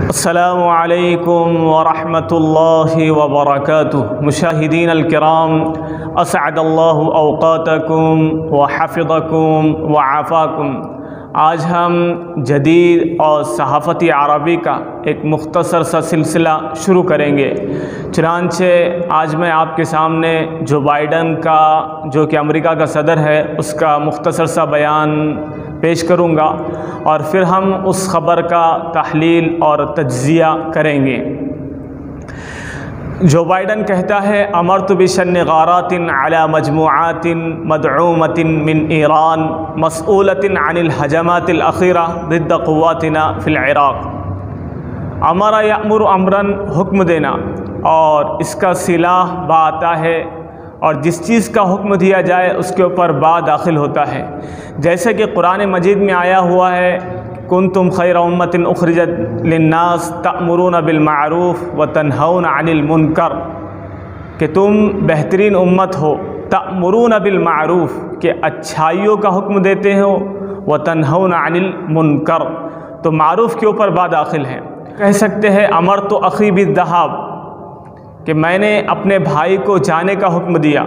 السلام علیکم ورحمۃ اللہ وبرکاتہ۔ مشاہدین الکرام، اسعد اللہ اوقاتکم وحفظکم وعافاکم۔ آج ہم جدید اور صحافتی عربی کا ایک مختصر سا سلسلہ شروع کریں گے۔ چنانچہ آج میں آپ کے سامنے جو بائیڈن کا، جو کہ امریکہ کا صدر ہے، اس کا مختصر سا بیان پیش کروں گا اور پھر ہم اس خبر کا تحلیل اور تجزیہ کریں گے۔ جو بائیڈن کہتا ہے امرت بشن غارات علی مجموعات مدعومة من ایران مسئولة عن الہجمات الاخیرہ ضد قواتنا فی العراق۔ امر یأمر امرن، حکم دینا، اور اس کا صلہ با آتا ہے، اور جس چیز کا حکم دیا جائے اس کے اوپر با داخل ہوتا ہے۔ جیسے کہ قرآن مجید میں آیا ہوا ہے، کنتم خیر امۃ اخرجت للناس تأمرون بالمعروف وتنہون عن المنکر، کہ تم بہترین امت ہو، تأمرون بالمعروف، کہ اچھائیوں کا حکم دیتے ہو، وتنہون عن المنکر، تو معروف کے اوپر با داخل ہے۔ کہہ سکتے ہیں امرت اخی بالذہاب، کہ میں نے اپنے بھائی کو جانے کا حکم دیا۔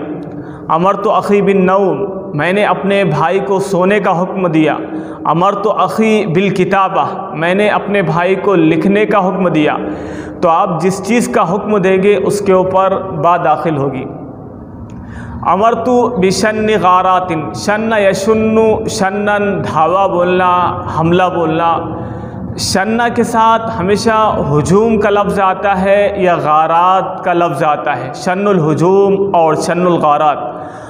امرت اخی بالنوم، میں نے اپنے بھائی کو سونے کا حکم دیا۔ امرت اخی بالکتابہ، میں نے اپنے بھائی کو لکھنے کا حکم دیا۔ تو آپ جس چیز کا حکم دیں گے اس کے اوپر با داخل ہوگی۔ امرت بشن غارات، شن یشن، شنن دھاوا بولنا، حملہ بولنا۔ شنہ کے ساتھ ہمیشہ ہجوم کا لفظ آتا ہے یا غارات کا لفظ آتا ہے، شن الہجوم اور شن الغارات۔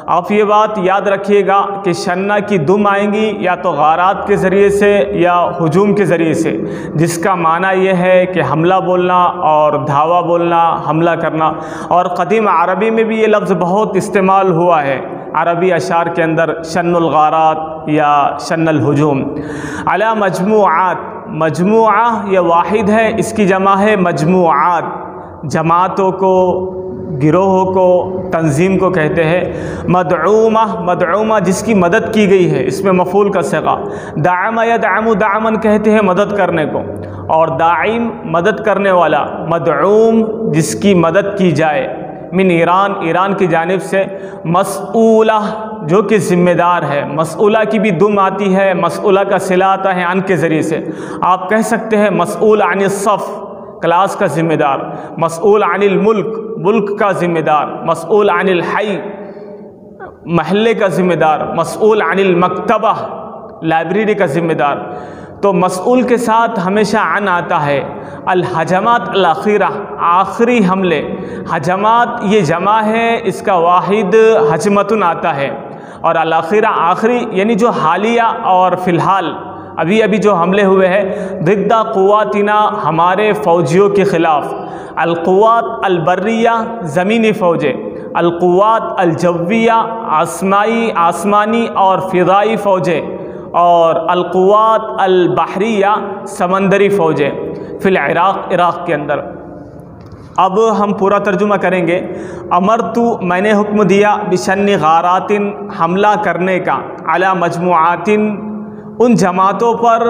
آپ یہ بات یاد رکھیے گا کہ شنہ کی دم آئیں گی یا تو غارات کے ذریعے سے یا ہجوم کے ذریعے سے، جس کا معنی یہ ہے کہ حملہ بولنا اور دھاوا بولنا، حملہ کرنا۔ اور قدیم عربی میں بھی یہ لفظ بہت استعمال ہوا ہے، عربی اشعار کے اندر، شن الغارات یا شن الہجوم۔ علی مجموعات، مجموعہ یہ واحد ہے، اس کی جمع ہے مجموعات۔ جماعتوں کو، گروہوں کو، تنظیم کو کہتے ہیں۔ مدعومہ، مدعومہ جس کی مدد کی گئی ہے، اس میں مفعول کا صیغہ۔ دعم یدعم، دعمن کہتے ہیں مدد کرنے کو، اور داعم مدد کرنے والا۔ مدعوم جس کی مدد کی جائے۔ من ایران، ایران کی جانب سے۔ مسئولہ جو کہ ذمہ دار ہے، مسئولہ کی بھی دم آتی ہے، مسئولہ کا صلہ آتا ہے عن کے ذریعے سے۔ آپ کہہ سکتے ہیں مسئول عن الصف، کلاس کا ذمہ دار۔ مسئول عن الملک، ملک کا ذمہ دار۔ مسئول عن الحی، محلے کا ذمہ دار۔ مسئول عن المکتبہ، لائبریری کا ذمہ دار۔ تو مسئول کے ساتھ ہمیشہ عن آتا ہے۔ الحجمات الاخیرہ، آخری حملے۔ حجمات یہ جمع ہے، اس کا واحد حجمتن آتا ہے، اور الاخیرہ آخری، یعنی جو حالیہ اور فی الحال ابھی جو حملے ہوئے ہیں۔ ضد قواتنا، ہمارے فوجیوں کے خلاف۔ القوات البریہ، زمینی فوجیں۔ القوات الجویہ، آسمانی اور فضائی فوجیں۔ اور القوات البحریہ، سمندری فوجیں۔ فی العراق، عراق کے اندر۔ اب ہم پورا ترجمہ کریں گے۔ امرت، میں نے حکم دیا، بشن غارات، حملہ کرنے کا، علی مجموعات، ان جماعتوں پر،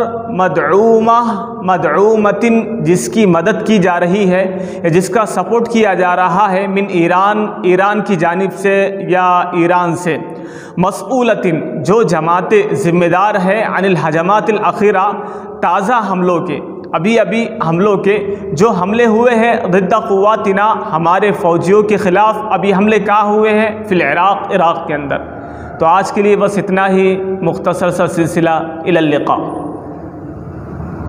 مدعومۃ جس کی مدد کی جا رہی ہے یا جس کا سپورٹ کیا جا رہا ہے، من ایران، ایران کی جانب سے یا ایران سے۔ مسئولۃ جو جماعتیں ذمہ دار ہے، عن الہجمات الاخیرہ، تازہ حملوں کے، ابھی حملوں کے، جو حملے ہوئے ہیں، ضد قواتنا، ہمارے فوجیوں کے خلاف ابھی حملے کہاں ہوئے ہیں؟ فی العراق، عراق کے اندر۔ تو آج کے لیے بس اتنا ہی، مختصر سا سلسلہ۔ الی اللقاء۔